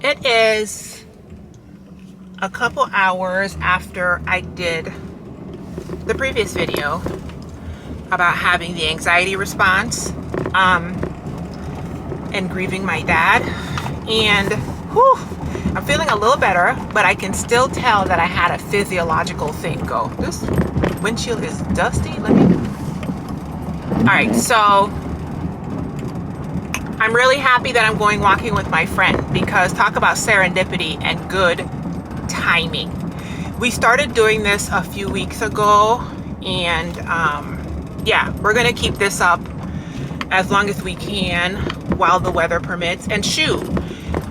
It is a couple hours after I did the previous video about having the anxiety response and grieving my dad, and I'm feeling a little better, but I can still tell that I had a physiological thing go. This windshield is dusty. All right, so I'm really happy that I'm going walking with my friend, because talk about serendipity and good timing. We started doing this a few weeks ago, and yeah, we're gonna keep this up as long as we can while the weather permits. And shoot,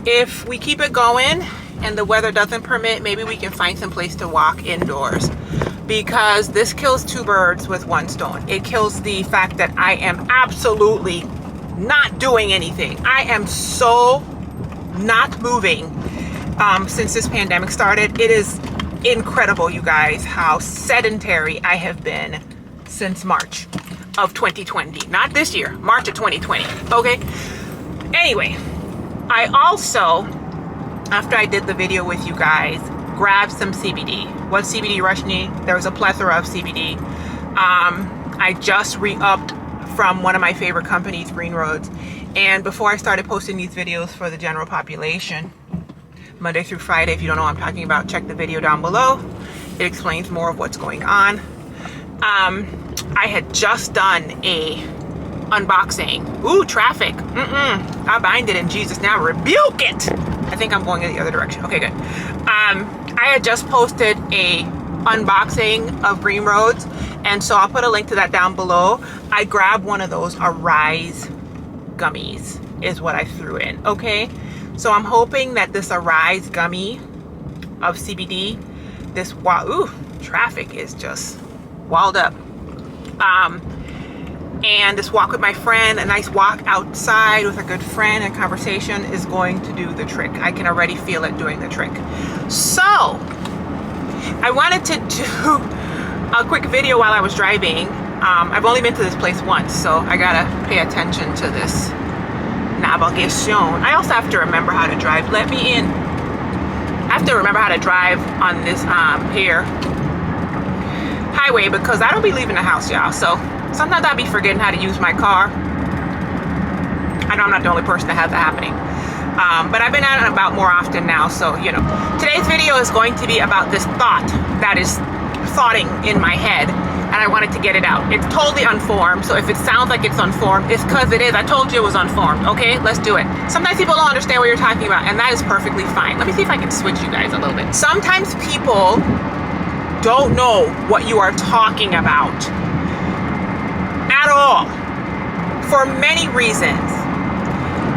if we keep it going and the weather doesn't permit, maybe we can find some place to walk indoors, because this kills two birds with one stone. It kills the fact that I am absolutely not doing anything. I am so not moving since this pandemic started. It is incredible, you guys, how sedentary I have been since March of 2020. Not this year, March of 2020. Okay. Anyway, I also, after I did the video with you guys, grabbed some CBD. What CBD, Roshini? There was a plethora of CBD. I just re-upped from one of my favorite companies, Green Roads. And before I started posting these videos for the general population, Monday through Friday, if you don't know what I'm talking about, check the video down below. It explains more of what's going on. I had just done a unboxing. Ooh, traffic. I bind it in Jesus now. Rebuke it. I think I'm going in the other direction. Okay, good. I had just posted a unboxing of Green Roads, and so I'll put a link to that down below. I grabbed one of those Arise gummies is what I threw in. Okay, so I'm hoping that this Arise gummy of CBD, this traffic is just walled up, and this walk with my friend, a nice walk outside with a good friend and conversation, is going to do the trick. I can already feel it doing the trick. So I wanted to do a quick video while I was driving. I've only been to this place once, so I gotta pay attention to this navigation. I also have to remember how to drive. Let me in. I have to remember how to drive on this here highway, because I don't be leaving the house, y'all. So sometimes I'll be forgetting how to use my car. I know I'm not the only person that has that happening. But I've been out and about more often now, so you know. Today's video is going to be about this thought that is thoughting in my head, and I wanted to get it out. It's totally unformed, so if it sounds like it's unformed, it's because it is. I told you it was unformed. Okay, let's do it. Sometimes people don't understand what you're talking about, and that is perfectly fine. Let me see if I can switch you guys a little bit. Sometimes people don't know what you are talking about at all, for many reasons.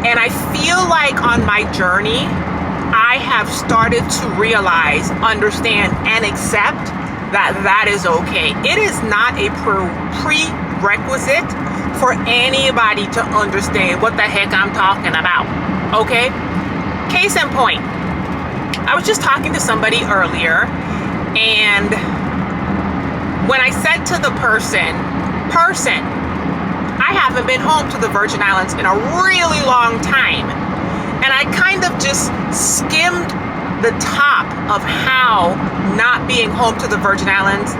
And I feel like on my journey, I have started to realize, understand, and accept that that is okay. It is not a prerequisite for anybody to understand what the heck I'm talking about. Okay? Case in point, I was just talking to somebody earlier, and when I said to the person, I haven't been home to the Virgin Islands in a really long time. And I kind of just skimmed the top of how not being home to the Virgin Islands,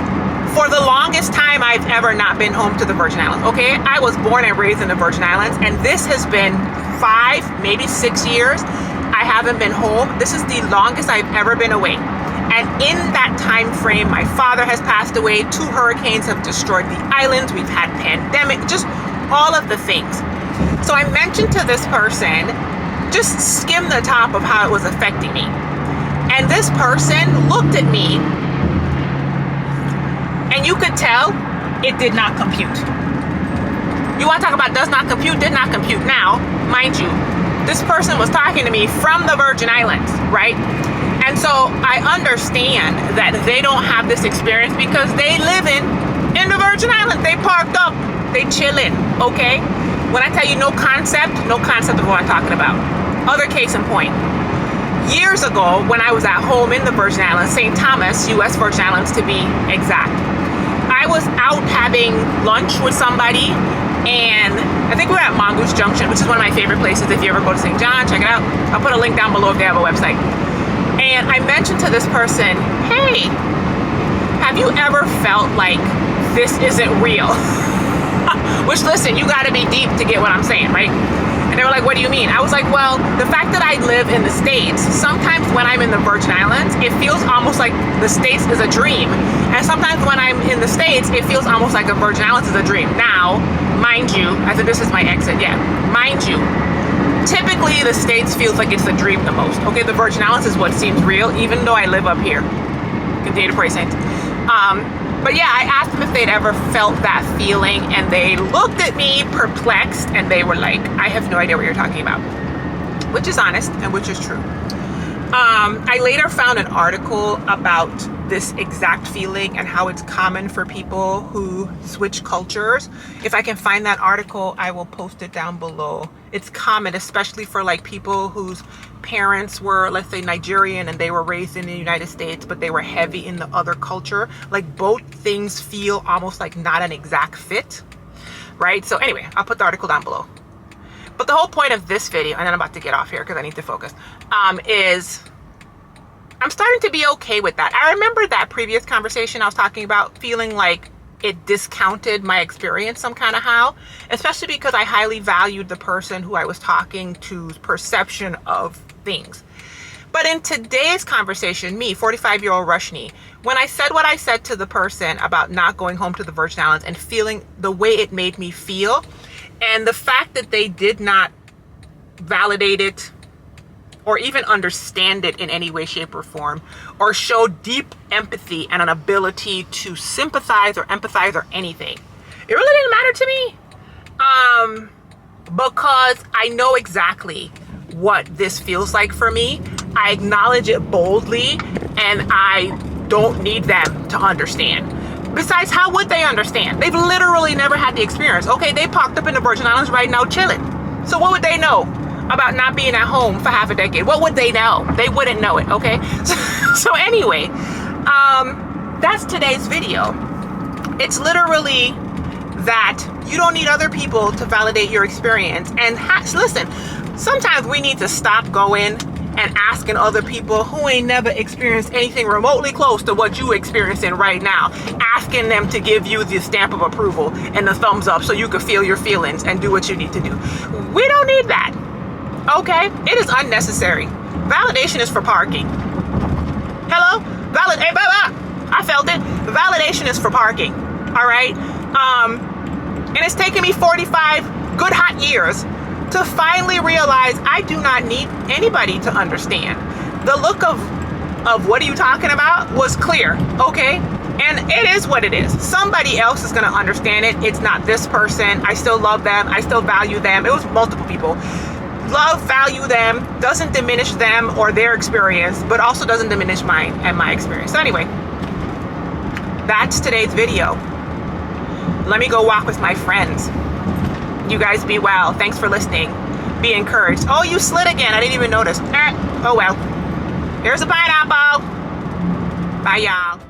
for the longest time I've ever not been home to the Virgin Islands. Okay, I was born and raised in the Virgin Islands, and this has been 5, maybe 6 years I haven't been home. This is the longest I've ever been away. And in that time frame, my father has passed away. 2 hurricanes have destroyed the islands. We've had pandemic, just all of the things. So I mentioned to this person, just skim the top of how it was affecting me. And this person looked at me, and you could tell it did not compute. You want to talk about does not compute, did not compute. Now, mind you, this person was talking to me from the Virgin Islands, right? And so I understand that they don't have this experience because they live in the Virgin Islands. They parked up, they chilling, okay? When I tell you no concept of what I'm talking about. Other case in point. Years ago, when I was at home in the Virgin Islands, St. Thomas, U.S. Virgin Islands to be exact, I was out having lunch with somebody, And I think we're at Mongoose Junction, which is one of my favorite places. If you ever go to St. John, check it out. I'll put a link down below if they have a website. And I mentioned to this person, hey, have you ever felt like this isn't real? Which, listen, you gotta be deep to get what I'm saying, right? And they were like, what do you mean? I was like, well, the fact that I live in the States, sometimes when I'm in the Virgin Islands, it feels almost like the States is a dream. And sometimes when I'm in the States, it feels almost like the Virgin Islands is a dream. Now, mind you, I said this is my exit, yeah. Mind you, typically the States feels like it's a dream the most. Okay, the Virgin Islands is what seems real, even though I live up here. Continue to pray, saints. But yeah, I asked them if they'd ever felt that feeling, and they looked at me perplexed, and they were like, I have no idea what you're talking about. Which is honest, and which is true. I later found an article about this exact feeling and how it's common for people who switch cultures. If I can find that article, I will post it down below. It's common, especially for like people whose parents were, let's say, Nigerian and they were raised in the United States, but they were heavy in the other culture. Like both things feel almost like not an exact fit, right? So anyway, I'll put the article down below. But the whole point of this video, and then I'm about to get off here because I need to focus, is I'm starting to be okay with that. I remember that previous conversation I was talking about feeling like it discounted my experience some kind of how, especially because I highly valued the person who I was talking to's perception of things. But in today's conversation, me, 45-year-old Roshini, when I said what I said to the person about not going home to the Virgin Islands and feeling the way it made me feel, and the fact that they did not validate it or even understand it in any way, shape, or form, or show deep empathy and an ability to sympathize or empathize or anything, it really didn't matter to me. Because I know exactly what this feels like for me. I acknowledge it boldly, and I don't need them to understand. Besides, how would they understand? They've literally never had the experience. Okay, they parked up in the Virgin Islands right now chilling. So what would they know about not being at home for half a decade? What would they know? They wouldn't know it, okay? So anyway, that's today's video. It's literally that you don't need other people to validate your experience. And listen, sometimes we need to stop going and asking other people who ain't never experienced anything remotely close to what you experiencing right now, asking them to give you the stamp of approval and the thumbs up so you can feel your feelings and do what you need to do. We don't need that, okay? It is unnecessary. Validation is for parking. Hello? Hey, I felt it. Validation is for parking, all right? And it's taken me 45 good hot years to finally realize I do not need anybody to understand. The look of what are you talking about was clear, okay? And it is what it is. Somebody else is gonna understand it. It's not this person. I still love them. I still value them. It was multiple people. Love, value them, doesn't diminish them or their experience, but also doesn't diminish mine and my experience. So anyway, that's today's video. Let me go walk with my friends. You guys be well. Thanks for listening. Be encouraged. Oh, you slid again. I didn't even notice. Oh well. Here's a pineapple. Bye, y'all.